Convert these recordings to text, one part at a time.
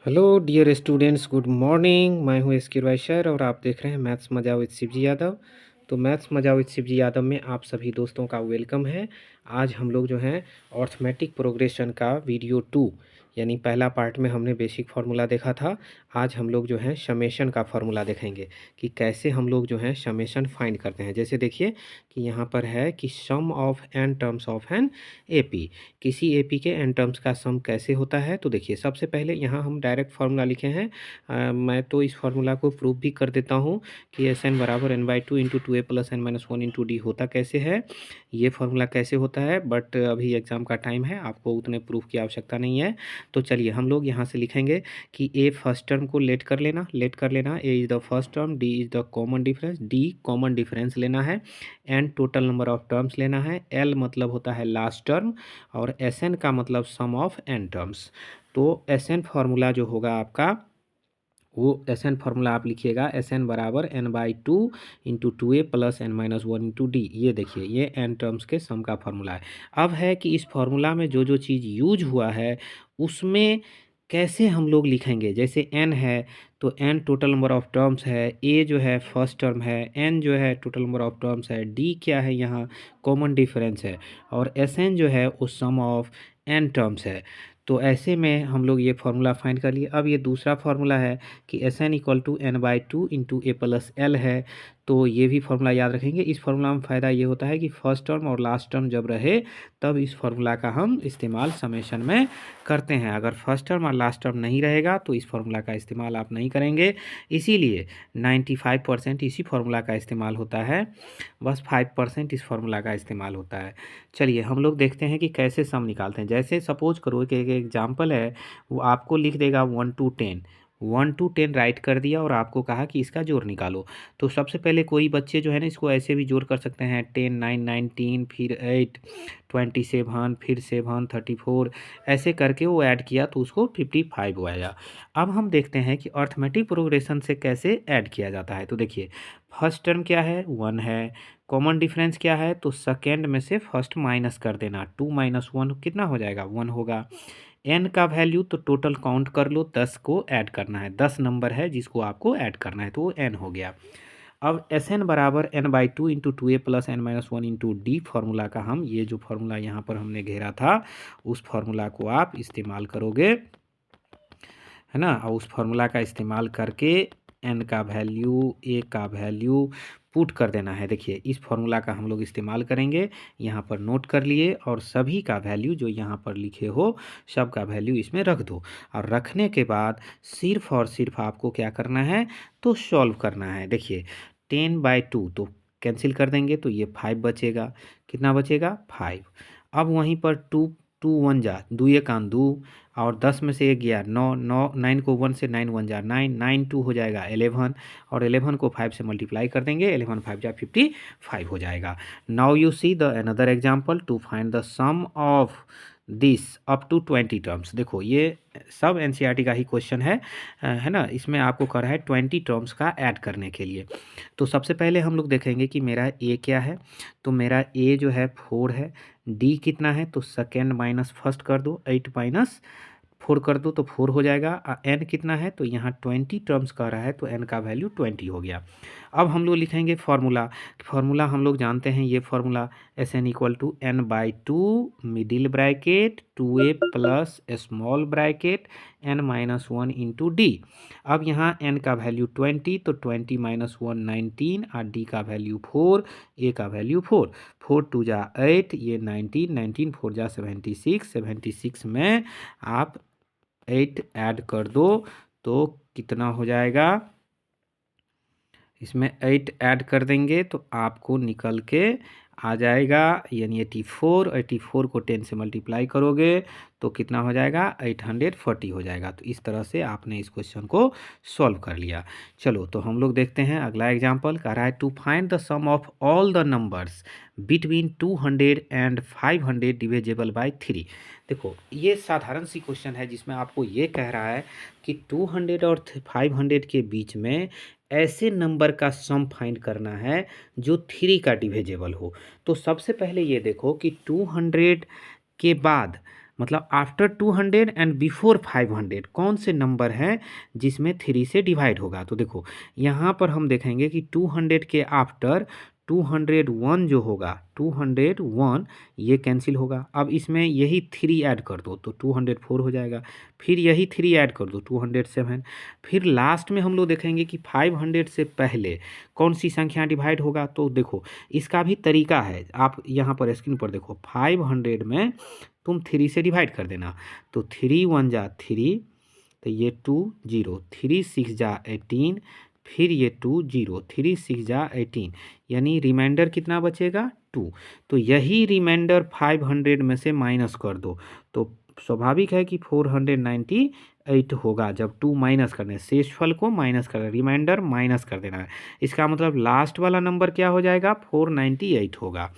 Hello dear students, good morning. मैं हूं S के वैश्यर और आप देख रहे हैं मैथ्स मजा विद शिवजी यादव। तो मैथ्स मजा विद शिवजी यादव में आप सभी दोस्तों का वेलकम है। आज हम लोग जो हैं अर्थमेटिक प्रोग्रेशन का वीडियो 2 यानी पहला पार्ट में हमने बेसिक फार्मूला देखा था। आज हम लोग जो है समेशन का फार्मूला देखेंगे कि कैसे हम लोग जो है समेशन फाइंड करते हैं। जैसे देखिए कि यहाँ पर है कि sum of N terms of N AP, किसी एपी के एन टर्म्स का सम कैसे होता है। तो देखिए सबसे पहले यहाँ हम डायरेक्ट फार्मूला लिखे हैं। मैं तो इस फार्मूला को प्रूव भी कर देता हूँ कि एस एन बराबर N by two into two A plus N minus one into D होता कैसे है, ये फार्मूला कैसे होता है। बट अभी एग्जाम का टाइम है, आपको उतने प्रूफ की आवश्यकता नहीं है। तो चलिए हम लोग यहाँ से लिखेंगे कि ए फर्स्ट टर्म को लेट कर लेना, A is the first term, D is the common difference, D common difference लेना है, N total number of terms लेना है, एल मतलब होता है लास्ट टर्म, और एस एन का मतलब सम ऑफ एन टर्म्स। तो एस एन फार्मूला जो होगा आपका, वो एस एन फार्मूला आप लिखिएगा एस एन बराबर N by two into two A plus N minus one into D. ये देखिए ये एन टर्म्स के सम का फार्मूला है। अब है कि इस फार्मूला में जो जो चीज़ यूज हुआ है उसमें कैसे हम लोग लिखेंगे। जैसे एन है तो N total number of terms है, ए जो है फर्स्ट टर्म है, एन जो है टोटल नंबर ऑफ टर्म्स है, डी क्या है यहाँ कॉमन डिफरेंस है, और एस एन जो है वो सम ऑफ एन टर्म्स है। तो ऐसे में हम लोग ये फार्मूला फाइंड कर लिए। अब ये दूसरा फार्मूला है कि S N equal to N by two into A plus L है। तो ये भी फार्मूला याद रखेंगे। इस फार्मूला में फ़ायदा ये होता है कि फर्स्ट टर्म और लास्ट टर्म जब रहे तब इस फार्मूला का हम इस्तेमाल समेशन में करते हैं। अगर फर्स्ट टर्म और लास्ट टर्म नहीं रहेगा तो इस फार्मूला का इस्तेमाल आप नहीं करेंगे। इसीलिए 95% इसी फार्मूला का इस्तेमाल होता है, बस 5% इस फार्मूला का इस्तेमाल होता है। चलिए हम लोग देखते हैं कि कैसे सम निकालते हैं। जैसे सपोज करो कि एक एग्जाम्पल है, वो आपको लिख देगा 1 to 10, 1 to 10 राइट कर दिया और आपको कहा कि इसका जोड़ निकालो। तो सबसे पहले कोई बच्चे जो है ना इसको ऐसे भी जोड़ कर सकते हैं, 10 9 19 फिर 8 27 फिर 7 34, ऐसे करके वो ऐड किया तो उसको 55 आया। अब हम देखते हैं कि अर्थमेटिक प्रोग्रेशन से कैसे ऐड किया जाता है। तो देखिए फर्स्ट टर्म क्या है, 1 है, कॉमन डिफरेंस क्या है, तो सेकेंड में से फर्स्ट माइनस कर देना, 2 माइनस 1 कितना हो जाएगा, 1 होगा। एन का वैल्यू तो टोटल काउंट कर लो, 10 को ऐड करना है, 10 नंबर है जिसको आपको ऐड करना है तो वो एन हो गया। अब एस एन बराबर N by two into two A plus N minus one into D formula का हम ये जो फार्मूला यहाँ पर हमने घेरा था उस फार्मूला को आप इस्तेमाल करोगे, है ना। और उस फार्मूला का इस्तेमाल करके एन का वैल्यू, ए का वैल्यू पुट कर देना है। देखिए इस फार्मूला का हम लोग इस्तेमाल करेंगे, यहाँ पर नोट कर लिए, और सभी का वैल्यू जो यहाँ पर लिखे हो सब का वैल्यू इसमें रख दो। और रखने के बाद सिर्फ और सिर्फ आपको क्या करना है, तो सॉल्व करना है। देखिए 10/2 तो कैंसिल कर देंगे तो ये 5 बचेगा, कितना बचेगा 5। अब वहीं पर टू टू वन जा, दुए कान दू, और 10 में से एक गया 9, 9 9 को 1 से 9 1 जा 9, 9 2 हो जाएगा 11, और 11 को 5 से मल्टीप्लाई कर देंगे, 11 5 जा 55 हो जाएगा। Now you see the another example to find the sum of this up to 20 terms. देखो ये सब एनसीईआरटी का ही क्वेश्चन है ना। इसमें आपको कर रहा है 20 टर्म्स का ऐड करने के लिए। तो सबसे पहले हम लोग देखेंगे कि मेरा ए क्या है। तो मेरा ए जो है 4 है, डी कितना है, तो सेकेंड माइनस फर्स्ट कर दो, 8 माइनस 4 कर दो तो 4 हो जाएगा। एन कितना है, तो यहाँ 20 टर्म्स का रहा है तो एन का वैल्यू 20 हो गया। अब हम लोग लिखेंगे फार्मूला हम लोग जानते हैं ये formula, S N equal to N by two middle bracket two A plus small bracket N minus one into D. अब यहाँ एन का वैल्यू 20 तो 20 माइनस 1 19, और डी का वैल्यू 4, ए का वैल्यू 4, 4 2 जा 8, ये 19, 19 4 जा 76, 76 में आप 8 ऐड कर दो तो कितना हो जाएगा, इसमें 8 ऐड कर देंगे तो आपको निकल के आ जाएगा, यानी 84, 84 को 10 से मल्टीप्लाई करोगे तो कितना हो जाएगा, 840 हो जाएगा। तो इस तरह से आपने इस क्वेश्चन को सॉल्व कर लिया। चलो तो हम लोग देखते हैं अगला एग्जांपल। कह रहा है to find the sum of all the numbers between 200 and 500 divisible by 3। देखो ये साधारण सी क्वेश्चन है जिसमें आपको ये कह रहा है कि 200 और 500 के बीच में ऐसे नंबर का सम फाइंड करना है जो 3 का डिविजिबल हो। तो सबसे पहले ये देखो कि 200 के बाद मतलब आफ्टर 200 एंड बिफोर 500 कौन से नंबर हैं जिसमें 3 से डिवाइड होगा। तो देखो यहाँ पर हम देखेंगे कि 200 के आफ्टर 201 जो होगा 201 ये कैंसिल होगा। अब इसमें यही 3 ऐड कर दो तो 204 हो जाएगा। फिर यही 3 ऐड कर दो 207। फिर लास्ट में हम लोग देखेंगे कि 500 से पहले कौन सी संख्या डिवाइड होगा। तो देखो इसका भी तरीका है, आप यहाँ पर स्क्रीन पर देखो 500 में तुम 3 से डिवाइड कर देना। तो 3 1 जा 3, तो ये 2 0, 3 6 जा 18, फिर ये 2 0, 3 6 जा 18, यानी रिमाइंडर कितना बचेगा 2। तो यही रिमाइंडर 500 में से माइनस कर दो तो स्वाभाविक है कि 498 होगा। जब 2 माइनस करना है, शेषफल को माइनस करना है, रिमाइंडर माइनस कर देना है। इसका मतलब लास्ट वाला नंबर क्या हो जाएगा 498 होगा।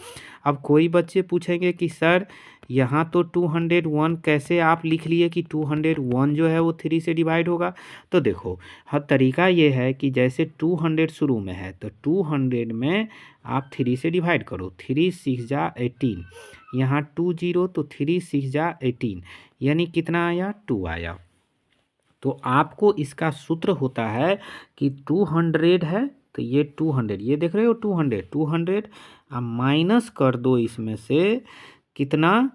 अब कोई बच्चे पूछेंगे कि सर यहाँ तो 201 कैसे आप लिख लिए कि 201 जो है वो 3 से डिवाइड होगा। तो देखो हर तरीका ये है कि जैसे 200 शुरू में है तो 200 में आप 3 से डिवाइड करो। 3 6 जा 18, यहाँ 2 0, तो 3 6 जा 18, यानी कितना आया 2 आया। तो आपको इसका सूत्र होता है कि 200 है तो ये 200, ये देख रहे हो 200 200 अब माइनस कर दो इसमें से कितना।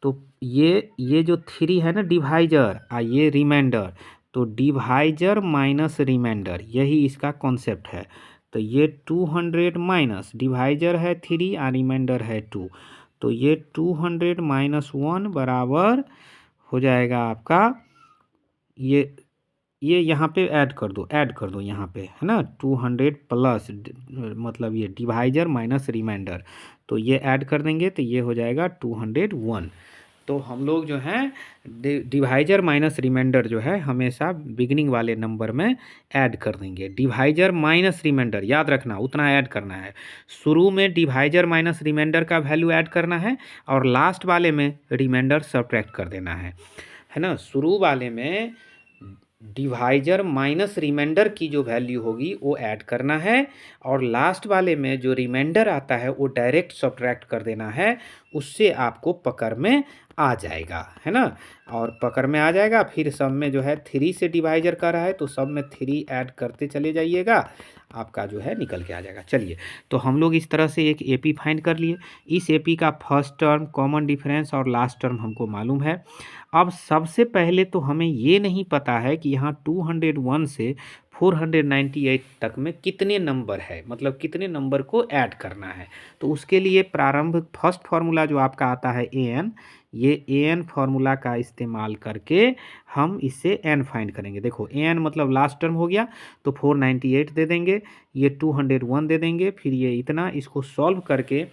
तो ये जो 3 है ना डिवाइजर ये रिमाइंडर, तो डिवाइजर माइनस रिमाइंडर यही इसका कॉन्सेप्ट है। तो ये 200 माइनस डिवाइजर है 3 और रिमाइंडर है 2, तो ये 200 माइनस 1 बराबर हो जाएगा आपका ये यहाँ पे ऐड कर दो यहाँ पे है ना 200 प्लस मतलब ये डिवाइजर माइनस रिमाइंडर, तो ये ऐड कर देंगे तो ये हो जाएगा 201। तो हम लोग जो है डिवाइजर माइनस रिमाइंडर जो है हमेशा बिगिनिंग वाले नंबर में ऐड कर देंगे। डिवाइजर माइनस रिमाइंडर याद रखना उतना ऐड करना है। शुरू में डिवाइजर माइनस रिमाइंडर का वैल्यू ऐड करना है और लास्ट वाले में रिमाइंडर सब्ट्रैक्ट कर देना है ना। शुरू वाले में डिवाइजर माइनस रिमाइंडर की जो वैल्यू होगी वो ऐड करना है और लास्ट वाले में जो रिमाइंडर आता है वो डायरेक्ट सब्ट्रैक्ट कर देना है। उससे आपको पकड़ में आ जाएगा है ना। और पकड़ में आ जाएगा फिर सब में जो है 3 से डिवाइजर कर रहा है तो सब में 3 ऐड करते चले जाइएगा, आपका जो है निकल के आ जाएगा। चलिए तो हम लोग इस तरह से एक एपी फाइंड कर लिए। इस एपी का फर्स्ट टर्म कॉमन डिफरेंस और लास्ट टर्म हमको मालूम है। अब सबसे पहले तो हमें ये नहीं पता है कि यहाँ 201 से 498 तक में कितने नंबर है, मतलब कितने नंबर को ऐड करना है। तो उसके लिए प्रारंभ फर्स्ट फार्मूला जो आपका आता है an, ये an फार्मूला का इस्तेमाल करके हम इससे n फाइंड करेंगे। देखो an मतलब लास्ट टर्म हो गया तो 498 दे देंगे, ये 201 दे देंगे, फिर ये इतना। इसको सॉल्व करके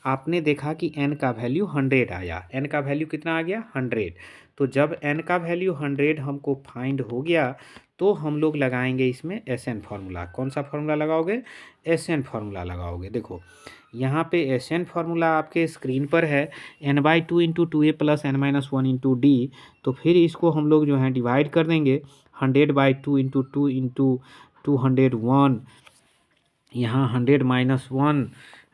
आपने देखा कि n का वैल्यू 100 आया। n का वैल्यू कितना आ गया 100। तो जब n का वैल्यू 100 हमको फाइंड हो गया तो हम लोग लगाएंगे इसमें SN फार्मूला। कौन सा फार्मूला लगाओगे SN फार्मूला लगाओगे। देखो यहाँ पे SN फार्मूला आपके स्क्रीन पर है n/2 into 2a plus n-1 into D. तो फिर इसको हम लोग जो है डिवाइड कर देंगे 100/2 इंटू 2 इंटू 201, यहाँ 100 माइनस 1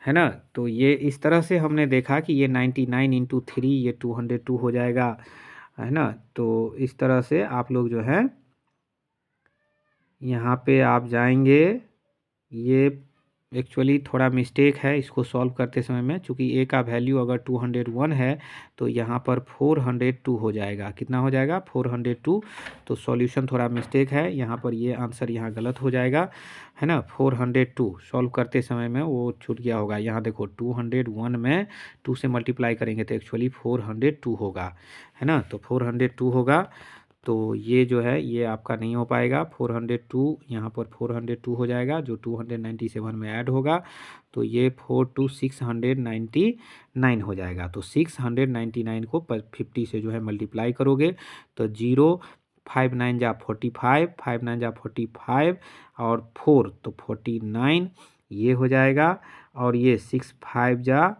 है ना। तो ये इस तरह से हमने देखा कि ये 99 इंटू 3 ये 202 हो जाएगा है ना। तो इस तरह से आप लोग जो है यहाँ पे आप जाएंगे। ये एक्चुअली थोड़ा मिस्टेक है इसको सॉल्व करते समय में, चूँकि a का वैल्यू अगर 201 है तो यहाँ पर 402 हो जाएगा। कितना हो जाएगा 402। तो सॉल्यूशन थोड़ा मिस्टेक है यहाँ पर, ये आंसर यहाँ गलत हो जाएगा है ना। 402 सॉल्व करते समय में वो छूट गया होगा। यहाँ देखो 201 में 2 से मल्टीप्लाई करेंगे तो एक्चुअली 402 होगा है ना। तो 402 होगा। तो ये जो है ये आपका नहीं हो पाएगा। 402 यहाँ पर 402 हो जाएगा जो 297 में ऐड होगा। तो ये 699 हो जाएगा। तो 699 को 50 से जो है मल्टीप्लाई करोगे तो 0 5 9 जा 45, 5 9 जा 45 और 4 तो 49 ये हो जाएगा। और ये 6 5 जा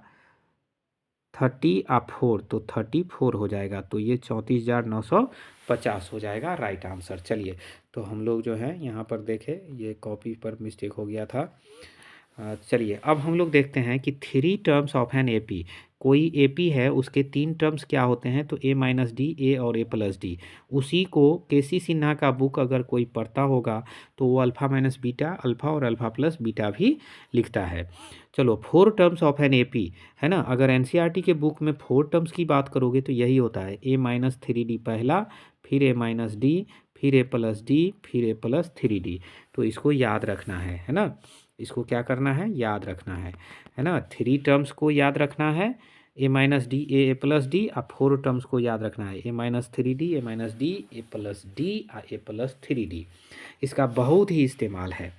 30 और 4 तो 34 हो जाएगा। तो ये 34,950 हो जाएगा राइट आंसर। चलिए तो हम लोग जो है यहाँ पर देखें, ये कॉपी पर मिस्टेक हो गया था। चलिए अब हम लोग देखते हैं कि 3 टर्म्स ऑफ एन एपी, कोई एपी है उसके 3 टर्म्स क्या होते हैं, तो ए माइनस डी, ए और ए प्लस डी। उसी को केसी सिन्हा का बुक अगर कोई पढ़ता होगा तो वो अल्फ़ा माइनस बीटा, अल्फ़ा और अल्फ़ा प्लस बीटा भी लिखता है। चलो 4 टर्म्स ऑफ एन एपी है ना, अगर एनसीईआरटी के बुक में 4 टर्म्स की बात करोगे तो यही होता है, ए माइनस 3 डी पहला, फिर ए माइनस डी, फिर ए प्लस डी, फिर ए प्लस 3 डी। तो इसको याद रखना है ना, इसको क्या करना है, याद रखना है ना। 3 टर्म्स को याद रखना है, ए माइनस डी, ए प्लस डी। अब 4 टर्म्स को याद रखना है, ए माइनस 3 डी, ए माइनस डी, ए प्लस डी और ए प्लस 3 डी। इसका बहुत ही इस्तेमाल है,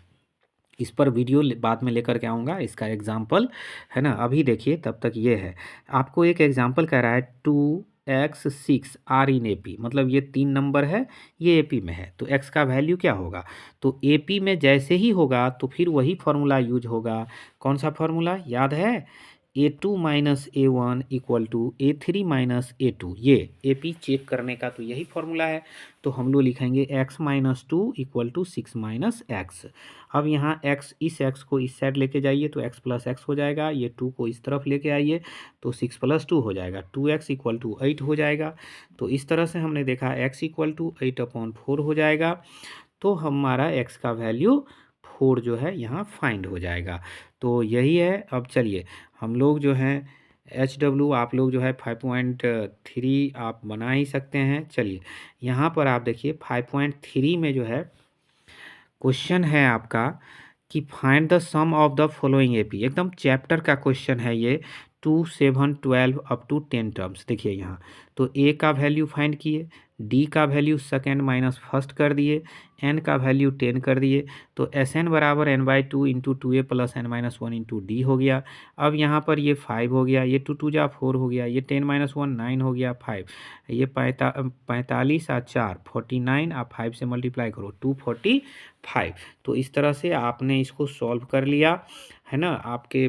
इस पर वीडियो बाद में लेकर के आऊँगा, इसका एग्जाम्पल है ना। अभी देखिए तब तक ये है, आपको एक एग्जाम्पल कह रहा है 2x6 आर इन एपी, मतलब ये 3 नंबर है, ये एपी में है, तो x का वैल्यू क्या होगा, तो एपी में जैसे ही होगा तो फिर वही फार्मूला यूज होगा। कौन सा फार्मूला याद है, A2 minus A1 equal to A3 minus A2। ये AP चेक करने का तो यही फार्मूला है। तो हम लोग लिखेंगे x minus 2 equal to 6 minus X. अब यहाँ x, इस x को इस साइड लेके जाइए तो x प्लस एक्स हो जाएगा, ये 2 को इस तरफ लेके आइए तो 6 प्लस 2 हो जाएगा, 2x इक्वल टू 8 हो जाएगा। तो इस तरह से हमने देखा x इक्वल टू 8/4 हो जाएगा, तो हमारा x का वैल्यू 4 जो है यहाँ फाइंड हो जाएगा। तो यही है। अब चलिए हम लोग जो हैं HW आप लोग जो है 5.3 आप बना ही सकते हैं। चलिए यहाँ पर आप देखिए 5.3 में जो है क्वेश्चन है आपका कि find the sum of the following AP, एकदम चैप्टर का क्वेश्चन है ये, 2, 7, 12 अप टू 10 टर्म्स। देखिए यहाँ तो ए का वैल्यू फाइंड किए, डी का वैल्यू सेकेंड माइनस फर्स्ट कर दिए, एन का वैल्यू 10 कर दिए, तो एस एन बराबर n/2 into 2a plus n-1 into D हो गया। अब यहाँ पर ये 5 हो गया, ये 2 2 4 हो गया, ये 10-1 9 हो गया, 5 ये 45 और 4 49 आप 5 से मल्टीप्लाई करो 245। तो इस तरह से आपने इसको सॉल्व कर लिया है ना, आपके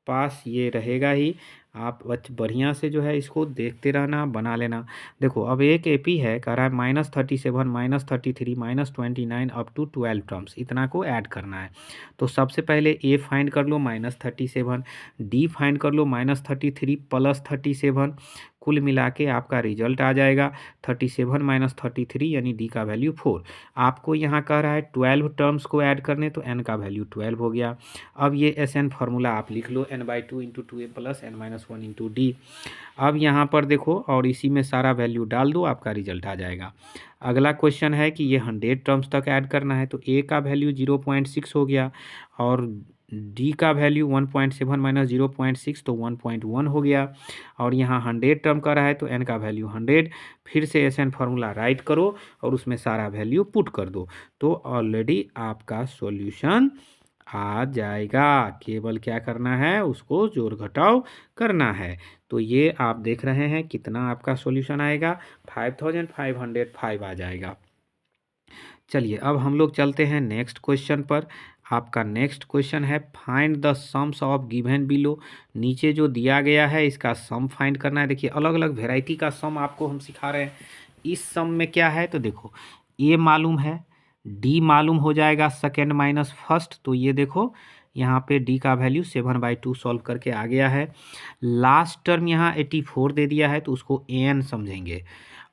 पास ये रहेगा ही, आप बढ़िया से जो है इसको देखते रहना, बना लेना। देखो अब एक एपी है, कह रहा है -37 -33 -29 अप टू 12 टर्म्स, इतना को ऐड करना है। तो सबसे पहले ए फाइंड कर लो -37, डी फाइंड कर लो -33 प्लस 37, कुल मिला के आपका रिजल्ट आ जाएगा 37 माइनस 33 यानी डी का वैल्यू 4। आपको यहाँ कह रहा है 12 टर्म्स को ऐड करने, तो एन का वैल्यू 12 हो गया। अब ये एस एन फार्मूला आप लिख लो, n/2 into 2a plus n-1 into D. अब यहाँ पर देखो और इसी में सारा वैल्यू डाल दो, आपका रिजल्ट आ जाएगा। अगला क्वेश्चन है कि ये 100 टर्म्स तक ऐड करना है, तो ए का वैल्यू 0.6 हो गया और डी का वैल्यू 1.7 माइनस 0.6 तो 1.1 हो गया, और यहाँ 100 टर्म का रहा है तो एन का वैल्यू 100। फिर से एस एन फार्मूला राइट करो और उसमें सारा वैल्यू पुट कर दो, तो ऑलरेडी आपका सॉल्यूशन आ जाएगा। केवल क्या करना है, उसको जोड़ घटाव करना है। तो ये आप देख रहे हैं कितना आपका सॉल्यूशन आएगा, 5505 आ जाएगा। चलिए अब हम लोग चलते हैं नेक्स्ट क्वेश्चन पर। आपका नेक्स्ट क्वेश्चन है find the sums of given below. नीचे जो दिया गया है इसका सम फाइंड करना है। देखिए अलग अलग वेराइटी का सम आपको हम सिखा रहे हैं। इस सम में क्या है, तो देखो ए मालूम है, डी मालूम हो जाएगा सेकेंड माइनस फर्स्ट, तो ये देखो यहाँ पे डी का वैल्यू 7/2 सॉल्व करके आ गया है। लास्ट टर्म यहाँ 84 दे दिया है तो उसको एन समझेंगे।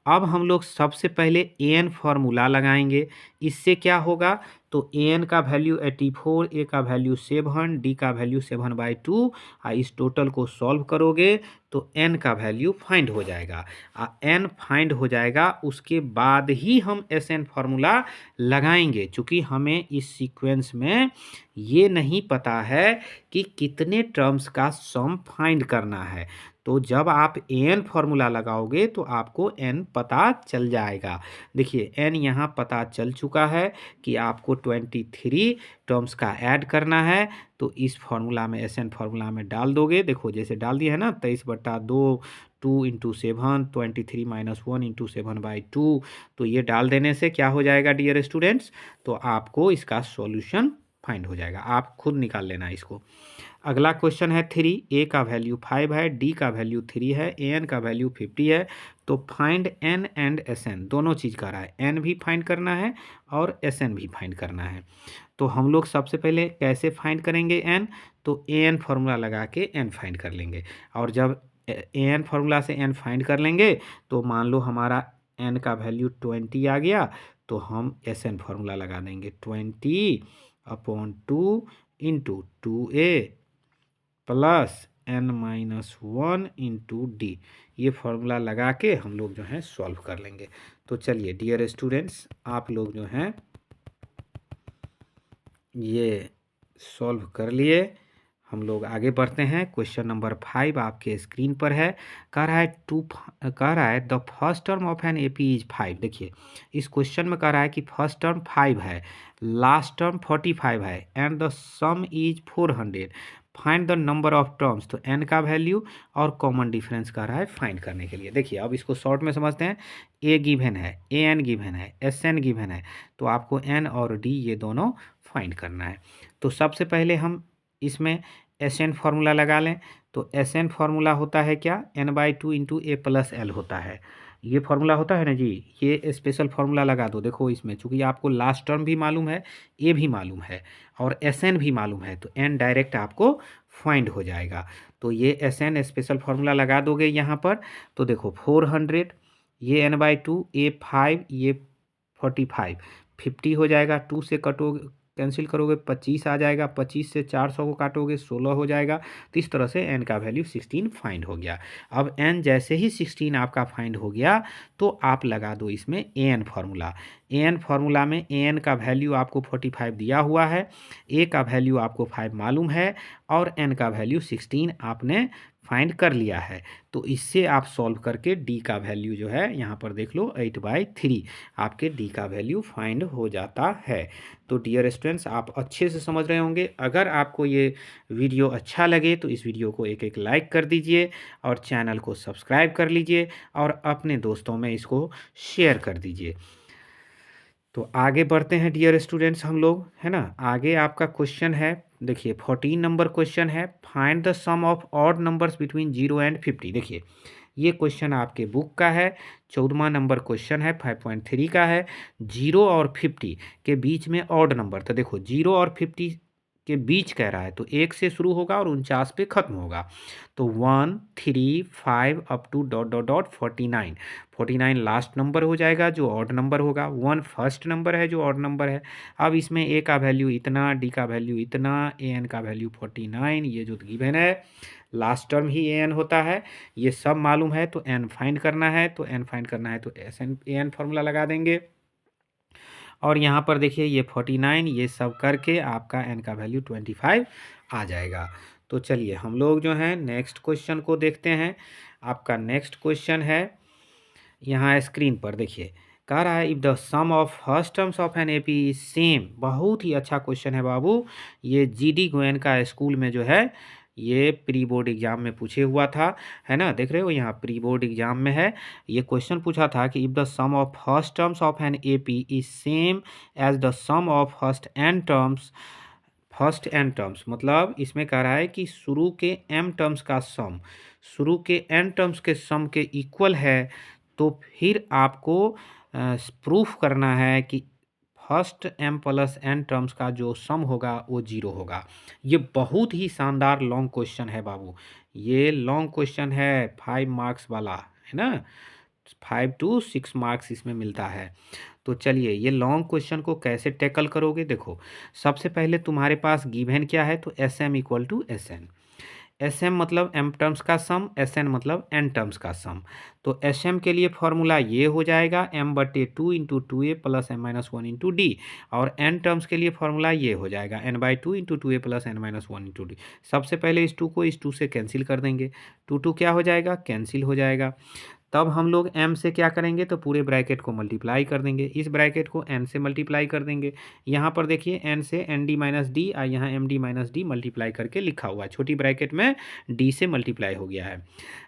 अब हम लोग सबसे पहले एन फार्मूला लगाएंगे, इससे क्या होगा, तो एन का वैल्यू 84, ए का वैल्यू 7, डी का वैल्यू 7/2, और इस टोटल को सॉल्व करोगे तो एन का वैल्यू फाइंड हो जाएगा। एन फाइंड हो जाएगा उसके बाद ही हम एस एन फार्मूला लगाएंगे, चूँकि हमें इस सीक्वेंस में ये नहीं पता है कि कितने टर्म्स का सम फाइंड करना है। तो जब आप एन फार्मूला लगाओगे तो आपको एन पता चल जाएगा। देखिए एन यहाँ पता चल चुका है कि आपको 23 टर्म्स का ऐड करना है, तो इस फार्मूला में एस एन फार्मूला में डाल दोगे। देखो जैसे डाल दिया है ना, 23/2 2 इंटू 7 23 माइनस 1 इंटू 7/2, तो ये डाल देने से क्या हो जाएगा डियर स्टूडेंट्स, तो आपको इसका सॉल्यूशन फाइंड हो जाएगा। आप खुद निकाल लेना इसको। अगला क्वेश्चन है 3, ए का वैल्यू 5 है, डी का वैल्यू 3 है, ए एन का वैल्यू 50 है, तो find N and S N, दोनों चीज़ कह रहा है, एन भी फाइंड करना है और एस एन भी फाइंड करना है। तो हम लोग सबसे पहले कैसे फाइंड करेंगे एन, तो ए एन फार्मूला लगा के एन फाइंड कर लेंगे। और जब ए एन फार्मूला से एन फाइंड कर लेंगे तो मान लो हमारा एन का वैल्यू 20 आ गया, तो हम एस एन फार्मूला लगा देंगे 20/2 into 2a plus n-1 into D. ये फार्मूला लगा के हम लोग जो है सॉल्व कर लेंगे। तो चलिए डियर स्टूडेंट्स, आप लोग जो हैं ये सॉल्व कर लिए। हम लोग आगे बढ़ते हैं। क्वेश्चन नंबर 5 आपके स्क्रीन पर है। कह रहा है the first term of N AP is 5। देखिए इस क्वेश्चन में कह रहा है कि फर्स्ट टर्म 5 है, लास्ट टर्म 45 है and the some is 400। Find the number of terms, तो एन का वैल्यू और कॉमन डिफरेंस कह रहा है फाइंड करने के लिए। देखिए अब इसको शॉर्ट में समझते हैं। ए गिवन है, ए एन गिवन है, एस एन गिवन है, तो आपको एन और डी ये दोनों फाइंड करना है। तो सबसे पहले हम इसमें एस एन फार्मूला लगा लें। तो एस एन फार्मूला होता है क्या, n/2 into A plus L होता है। ये फार्मूला होता है ना जी, ये स्पेशल फार्मूला लगा दो। देखो इसमें चूंकि आपको लास्ट टर्म भी मालूम है, ए भी मालूम है और एस एन भी मालूम है, तो एन डायरेक्ट आपको फाइंड हो जाएगा। तो ये एस एन स्पेशल फार्मूला लगा दोगे यहाँ पर। तो देखो 400, ये n/2, ए 5, ये 45, 50 हो जाएगा। 2 से कटोगे कैंसिल करोगे 25 आ जाएगा, 25 से 400 को काटोगे 16 हो जाएगा। तो इस तरह से n का वैल्यू 16 फाइंड हो गया। अब n जैसे ही 16 आपका फाइंड हो गया तो आप लगा दो इसमें an फार्मूला। an फार्मूला में an का वैल्यू आपको 45 दिया हुआ है, a का वैल्यू आपको 5 मालूम है और n का वैल्यू 16 आपने फाइंड कर लिया है। तो इससे आप सॉल्व करके d का वैल्यू जो है यहाँ पर देख लो 8/3 आपके d का वैल्यू फाइंड हो जाता है। तो डियर स्टूडेंट्स, आप अच्छे से समझ रहे होंगे। अगर आपको ये वीडियो अच्छा लगे तो इस वीडियो को एक लाइक कर दीजिए और चैनल को सब्सक्राइब कर लीजिए और अपने दोस्तों में इसको शेयर कर दीजिए। तो आगे बढ़ते हैं डियर स्टूडेंट्स हम लोग, है ना। आगे आपका क्वेश्चन है, देखिए 14 नंबर क्वेश्चन है, find the sum of odd numbers between 0 and 50। देखिए ये क्वेश्चन आपके बुक का है, 14वां नंबर क्वेश्चन है, 5.3 का है। 0 और 50 के बीच में ऑड नंबर, तो देखो 0 और 50 के बीच कह रहा है तो 1 से शुरू होगा और 49 पे ख़त्म होगा। तो 1, 3, 5 अप टू ... 49। 49 लास्ट नंबर हो जाएगा जो ऑड नंबर होगा। 1 फर्स्ट नंबर है जो ऑड नंबर है। अब इसमें ए का वैल्यू इतना, डी का वैल्यू इतना, ए एन का वैल्यू 49, ये जो गिवन है last term he A N होता है, ये सब मालूम है। तो एन फाइंड करना है, तो एन फाइंड करना है तो S N A N formula लगा देंगे। और यहाँ पर देखिए ये 49, ये सब करके आपका एन का वैल्यू 25 आ जाएगा। तो चलिए हम लोग जो हैं नेक्स्ट क्वेश्चन को देखते हैं। आपका नेक्स्ट क्वेश्चन है यहाँ स्क्रीन पर, देखिए कह रहा है if the sum of first terms of N AP is same. बहुत ही अच्छा क्वेश्चन है बाबू, ये जीडी गोयनका स्कूल में जो है ये प्री बोर्ड एग्जाम में पूछे हुआ था, है ना। देख रहे हो यहाँ प्री बोर्ड एग्जाम में है, ये क्वेश्चन पूछा था कि if the sum of first terms of N AP is same as the sum of first N terms. First N terms मतलब इसमें कह रहा है कि शुरू के एम टर्म्स का सम शुरू के एन टर्म्स के सम के इक्वल है, तो फिर आपको प्रूफ करना है कि first M plus N terms का जो सम होगा वो 0 होगा। ये बहुत ही शानदार लॉन्ग क्वेश्चन है बाबू, ये लॉन्ग क्वेश्चन है 5 मार्क्स वाला, है ना। 5 to 6 मार्क्स इसमें मिलता है। तो चलिए ये लॉन्ग क्वेश्चन को कैसे टैकल करोगे, देखो सबसे पहले तुम्हारे पास गिवन क्या है, तो S M equal to S N. S M मतलब एम टर्म्स का सम, एस एन मतलब एन टर्म्स का सम। तो एस एम के लिए फॉर्मूला ये हो जाएगा m/2 into 2a plus m-1 into D. और एन टर्म्स के लिए फॉर्मूला ये हो जाएगा n/2 into 2a plus n-1 into D. सबसे पहले इस 2 को इस 2 से कैंसिल कर देंगे, 2 क्या हो जाएगा, कैंसिल हो जाएगा। तब हम लोग m से क्या करेंगे, तो पूरे ब्रैकेट को मल्टीप्लाई कर देंगे, इस ब्रैकेट को n से मल्टीप्लाई कर देंगे। यहाँ पर देखिए n से nd माइनस डी और यहाँ md माइनस डी मल्टीप्लाई करके लिखा हुआ है, छोटी ब्रैकेट में d से मल्टीप्लाई हो गया है।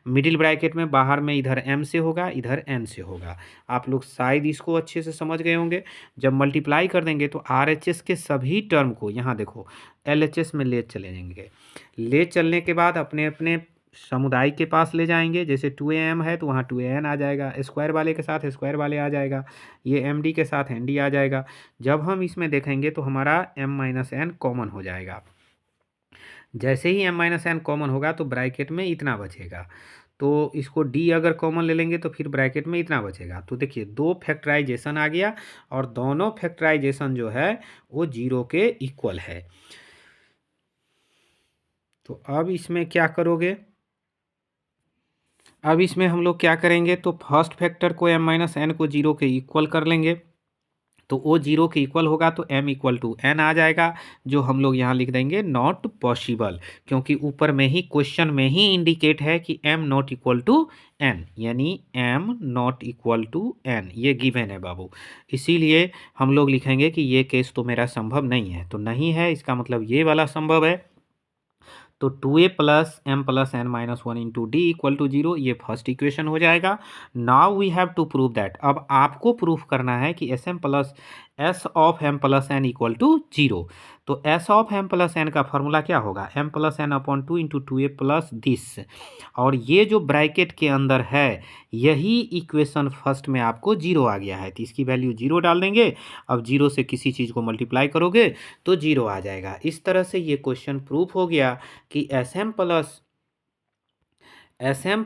मिडिल ब्रैकेट में बाहर में इधर m से होगा इधर n से होगा। आप लोग शायद इसको अच्छे से समझ गए होंगे। जब मल्टीप्लाई कर देंगे तो RHS के सभी टर्म को यहाँ देखो LHS में ले चले जाएंगे, ले चलने के बाद अपने अपने समुदाय के पास ले जाएंगे, जैसे 2am है तो वहाँ 2an आ जाएगा, स्क्वायर वाले के साथ स्क्वायर वाले आ जाएगा, ये md के साथ nd आ जाएगा। जब हम इसमें देखेंगे तो हमारा m-n कॉमन हो जाएगा। जैसे ही m-n कॉमन होगा तो ब्रैकेट में इतना बचेगा, तो इसको d अगर कॉमन ले लेंगे तो फिर ब्रैकेट में इतना बचेगा। तो देखिए दो फैक्टराइजेशन आ गया और दोनों फैक्टराइजेशन जो है वो 0 के इक्वल है। तो अब इसमें क्या करोगे, अब इसमें हम लोग क्या करेंगे, तो फर्स्ट फैक्टर को m-n को 0 के इक्वल कर लेंगे, तो वो 0 के इक्वल होगा तो m इक्वल टू n आ जाएगा, जो हम लोग यहाँ लिख देंगे नॉट पॉसिबल, क्योंकि ऊपर में ही क्वेश्चन में ही इंडिकेट है कि m not equal to n, यानी m not equal to n, ये गिवन है बाबू। इसीलिए हम लोग लिखेंगे कि ये केस तो मेरा संभव नहीं है, तो नहीं है इसका मतलब ये वाला संभव है। तो 2a plus m plus n minus 1 into D equal to 0, ये फर्स्ट इक्वेशन हो जाएगा। Now we have to prove that, अब आपको प्रूफ करना है कि S M plus S of M plus N equal to 0। तो S of M plus N का फॉर्मूला क्या होगा, M plus N upon 2 into 2a plus this, और ये जो ब्रैकेट के अंदर है यही इक्वेशन फर्स्ट में आपको 0 आ गया है, तो इसकी वैल्यू 0 डाल देंगे। अब 0 से किसी चीज़ को मल्टीप्लाई करोगे तो 0 आ जाएगा। इस तरह से ये क्वेश्चन प्रूफ हो गया कि एस एम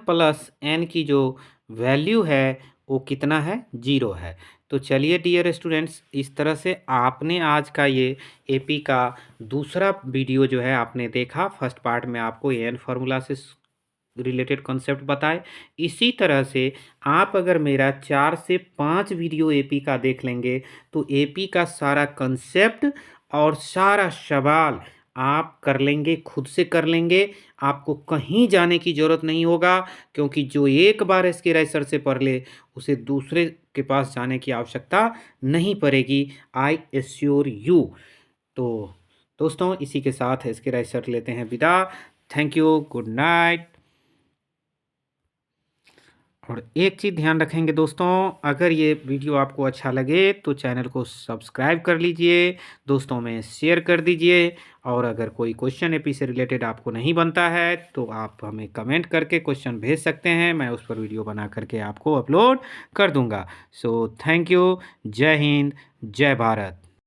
प्लस एन की जो वैल्यू है वो कितना है, 0 है। तो चलिए डियर स्टूडेंट्स, इस तरह से आपने आज का ये एपी का दूसरा वीडियो जो है आपने देखा। फर्स्ट पार्ट में आपको एन फार्मूला से रिलेटेड कॉन्सेप्ट बताए। इसी तरह से आप अगर मेरा 4 से 5 वीडियो एपी का देख लेंगे तो एपी का सारा कॉन्सेप्ट और सारा सवाल आप कर लेंगे, खुद से कर लेंगे, आपको कहीं जाने की ज़रूरत नहीं होगा, क्योंकि जो एक बार इसके राइसर से पढ़ ले उसे दूसरे के पास जाने की आवश्यकता नहीं पड़ेगी, आई एश्योर यू। तो दोस्तों इसी के साथ इसके राइसर लेते हैं विदा। Thank you, good night. और एक चीज़ ध्यान रखेंगे दोस्तों, अगर ये वीडियो आपको अच्छा लगे तो चैनल को सब्सक्राइब कर लीजिए, दोस्तों में शेयर कर दीजिए, और अगर कोई क्वेश्चन एपी से रिलेटेड आपको नहीं बनता है तो आप हमें कमेंट करके क्वेश्चन भेज सकते हैं, मैं उस पर वीडियो बना करके आपको अपलोड कर दूंगा। सो थैंक यू, जय हिंद, जय भारत।